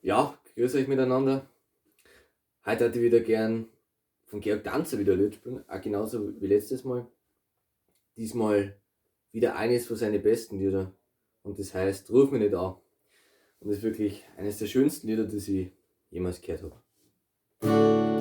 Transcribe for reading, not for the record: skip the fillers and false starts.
Ja, grüß euch miteinander. Heute hätte ich wieder gern von Georg Danzer wieder ein Lied spielen, auch genauso wie letztes Mal. Diesmal wieder eines von seinen besten Lieder und das heißt Ruf mich nicht an. Und das ist wirklich eines der schönsten Lieder, das ich jemals gehört habe.